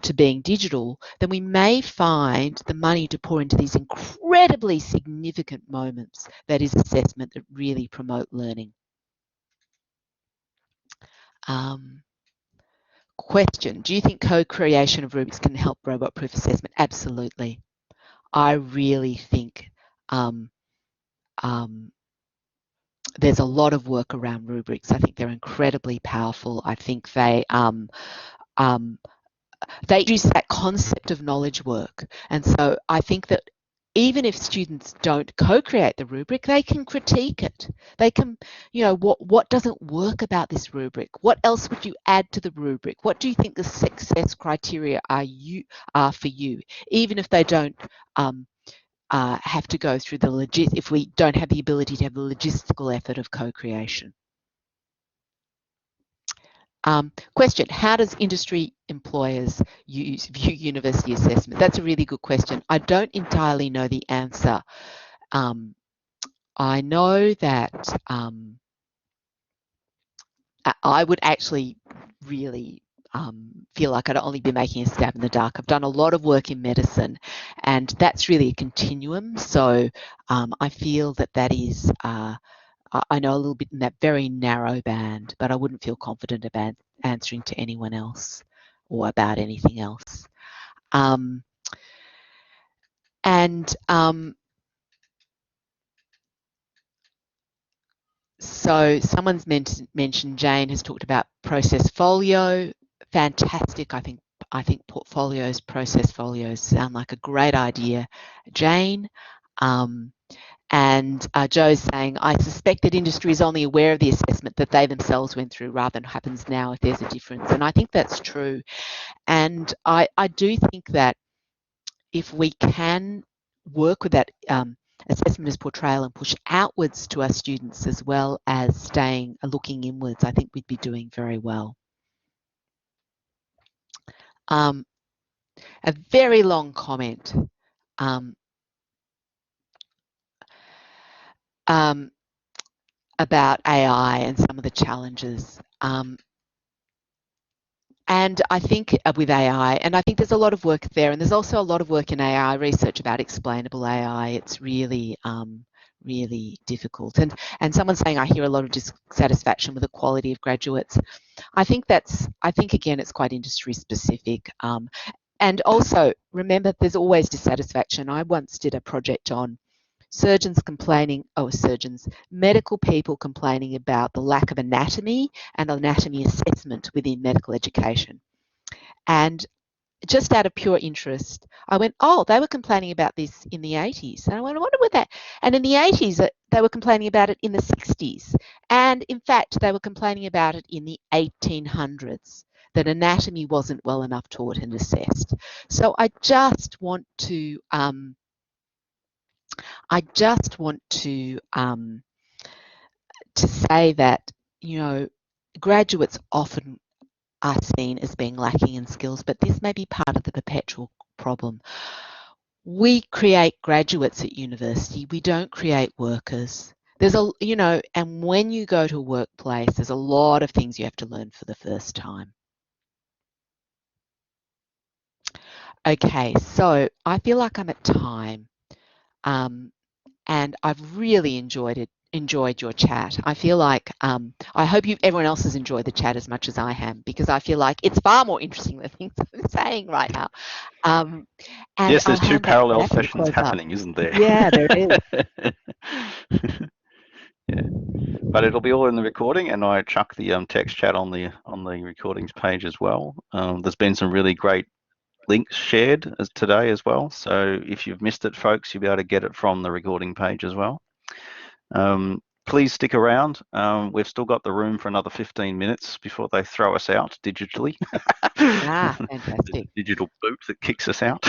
to being digital, then we may find the money to pour into these incredibly significant moments, that is assessment, that really promote learning. Question, do you think co-creation of rubrics can help robot-proof assessment? Absolutely. I really think there's a lot of work around rubrics. I think they're incredibly powerful. I think they use that concept of knowledge work. And so I think that even if students don't co-create the rubric, they can critique it. They can, what doesn't work about this rubric? What else would you add to the rubric? What do you think the success criteria are for you? Even if they don't have to go through if we don't have the ability to have the logistical effort of co-creation. Question, how does industry employers view university assessment? That's a really good question. I don't entirely know the answer. I know that I would actually really feel like I'd only be making a stab in the dark. I've done a lot of work in medicine, and that's really a continuum. So I feel that that is, I know a little bit in that very narrow band, but I wouldn't feel confident about answering to anyone else or about anything else. So someone's mentioned, Jane has talked about process folio. Fantastic. I think portfolios, process folios sound like a great idea, Jane. And Joe's saying, I suspect that industry is only aware of the assessment that they themselves went through rather than happens now if there's a difference. And I think that's true. And I do think that if we can work with that assessment as portrayal and push outwards to our students as well as looking inwards, I think we'd be doing very well. A very long comment. About AI and some of the challenges. And I think with AI, and I think there's a lot of work there, and there's also a lot of work in AI research about explainable AI. It's really, really difficult. And someone's saying, I hear a lot of dissatisfaction with the quality of graduates. I think again, it's quite industry specific. And also, remember, there's always dissatisfaction. I once did a project on medical people complaining about the lack of anatomy and anatomy assessment within medical education. And just out of pure interest, I went, oh, they were complaining about this in the 80s. And I went, I wonder what that, and in the 80s, they were complaining about it in the 60s. And in fact, they were complaining about it in the 1800s, that anatomy wasn't well enough taught and assessed. So I just want to say that, you know, graduates often are seen as being lacking in skills, but this may be part of the perpetual problem. We create graduates at university. We don't create workers. There's and when you go to a workplace, there's a lot of things you have to learn for the first time. Okay, so I feel like I'm at time. And I've really enjoyed your chat. I feel like I hope everyone else has enjoyed the chat as much as I have, because I feel like it's far more interesting than things I'm saying right now. And yes, there's two parallel sessions happening, isn't there? Yeah, there is. Yeah, but it'll be all in the recording, and I chuck the text chat on the recordings page as well. There's been some really great links shared today as well, so if you've missed it, folks, you'll be able to get it from the recording page as well. Please stick around. We've still got the room for another 15 minutes before they throw us out digitally. Fantastic. Digital boot that kicks us out.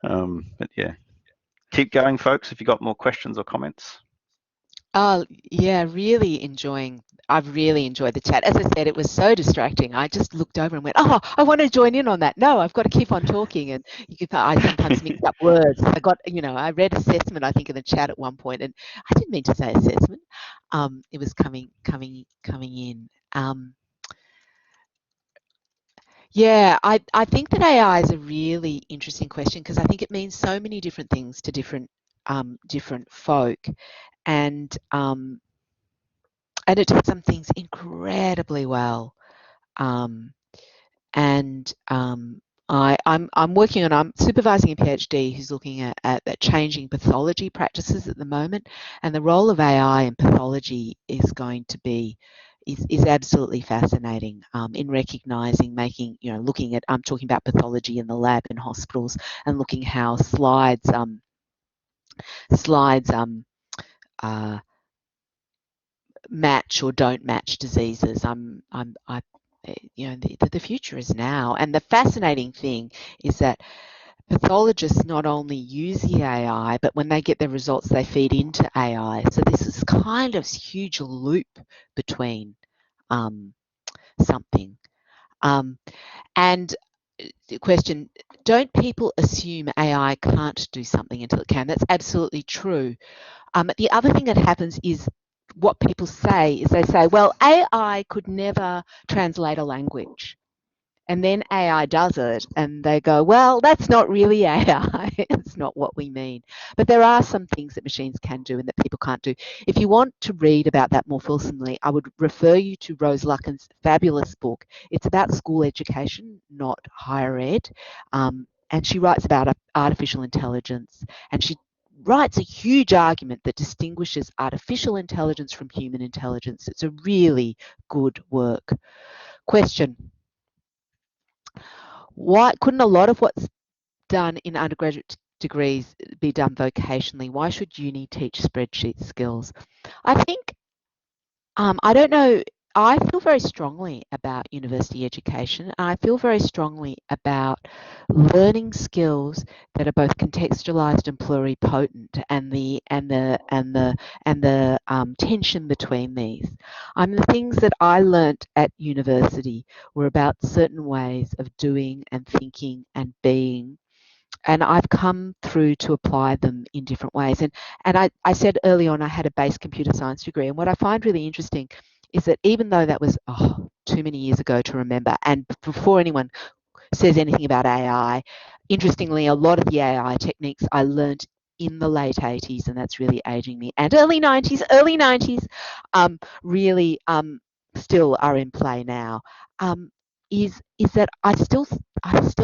But yeah, keep going, folks, if you've got more questions or comments. Oh, yeah, I've really enjoyed the chat. As I said, it was so distracting. I just looked over and went, oh, I want to join in on that. No, I've got to keep on talking. And I sometimes mix up words. I read assessment, I think, in the chat at one point, and I didn't mean to say assessment. It was coming in. Yeah, I think that AI is a really interesting question, because I think it means so many different things to different folk. And it does some things incredibly well. I'm supervising a PhD who's looking at changing pathology practices at the moment, and the role of AI in pathology is going to be is absolutely fascinating in recognizing, looking at, I'm talking about pathology in the lab in hospitals, and looking how slides match or don't match diseases. The future is now. And the fascinating thing is that pathologists not only use the AI, but when they get their results, they feed into AI. So this is kind of huge loop between something. And the question, don't people assume AI can't do something until it can? That's absolutely true. The other thing that happens is what people say is they say, well, AI could never translate a language. And then AI does it and they go, well, that's not really AI. It's not what we mean. But there are some things that machines can do and that people can't do. If you want to read about that more fulsomely, I would refer you to Rose Luckin's fabulous book. It's about school education, not higher ed. And she writes about artificial intelligence, and she writes a huge argument that distinguishes artificial intelligence from human intelligence. It's a really good work. Question. Why couldn't a lot of what's done in undergraduate degrees be done vocationally? Why should uni teach spreadsheet skills? I think, I don't know, I feel very strongly about university education, and I feel very strongly about learning skills that are both contextualized and pluripotent, and the tension between these. The things that I learnt at university were about certain ways of doing and thinking and being, and I've come through to apply them in different ways. And I said early on I had a base computer science degree, and what I find really interesting is that even though that was too many years ago to remember, and before anyone says anything about AI, interestingly, a lot of the AI techniques I learnt in the late 80s, and that's really aging me, and early 90s, really still are in play now. Is that I still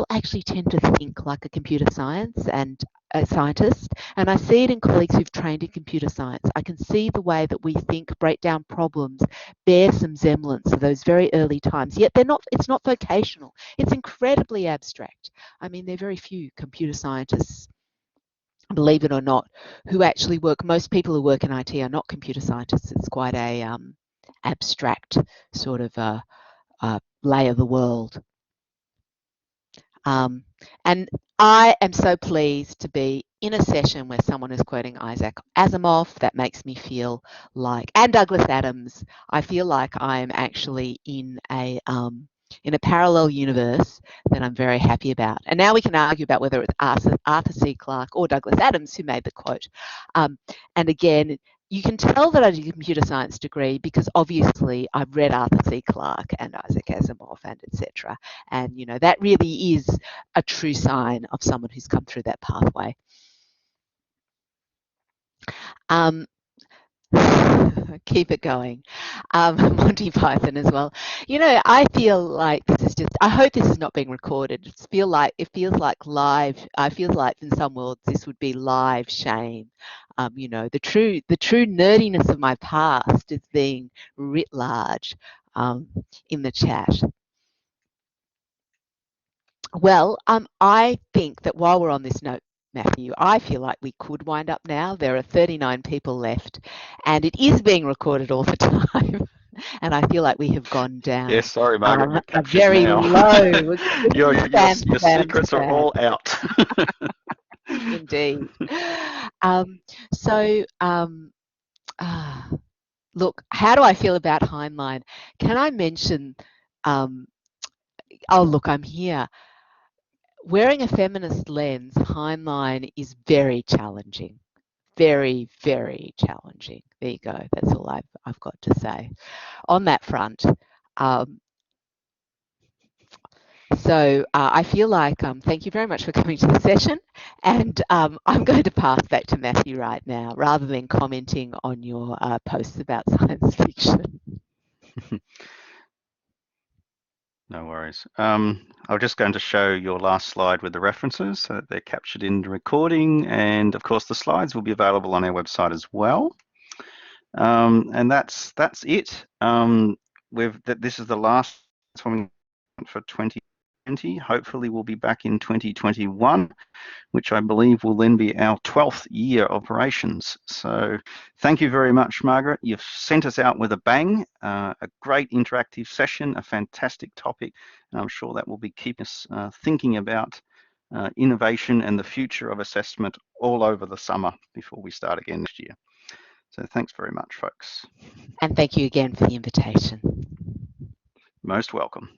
actually tend to think like a computer science and a scientist, and I see it in colleagues who've trained in computer science. I can see the way that we think, break down problems, bear some semblance of those very early times, yet it's not vocational. It's incredibly abstract. I mean, there are very few computer scientists, believe it or not, who actually work. Most people who work in IT are not computer scientists. It's quite a abstract sort of lay of the world. And I am so pleased to be in a session where someone is quoting Isaac Asimov. That makes me feel like, and Douglas Adams, I feel like I am actually in a parallel universe that I'm very happy about. And now we can argue about whether it's Arthur C. Clarke or Douglas Adams who made the quote. And again, you can tell that I did a computer science degree because obviously I've read Arthur C. Clarke and Isaac Asimov and etc. And that really is a true sign of someone who's come through that pathway. Keep it going. Monty Python as well. I feel like this is just, I hope this is not being recorded. It feels like live. I feel like in some worlds this would be live shame. The true nerdiness of my past is being writ large in the chat. Well, I think that while we're on this note, Matthew, I feel like we could wind up now. There are 39 people left, and it is being recorded all the time. And I feel like we have gone down. Yes, sorry, Margaret, you're captured very now. low. Your secrets are all out. Indeed. Look, how do I feel about Heinlein? Can I mention? Oh, look, I'm here. Wearing a feminist lens, Heinlein is very challenging. Very, very challenging. There you go. That's all I've got to say on that front. I feel like thank you very much for coming to the session, and I'm going to pass back to Matthew right now rather than commenting on your posts about science fiction. No worries. I'm just going to show your last slide with the references so that they're captured in the recording, and of course the slides will be available on our website as well. And that's it. This is the last transforming for 2020. Hopefully we'll be back in 2021, which I believe will then be our 12th year of operations. So thank you very much, Margaret. You've sent us out with a bang, a great interactive session, a fantastic topic, and I'm sure that will be keeping us thinking about innovation and the future of assessment all over the summer before we start again next year. So thanks very much, folks. And thank you again for the invitation. Most welcome.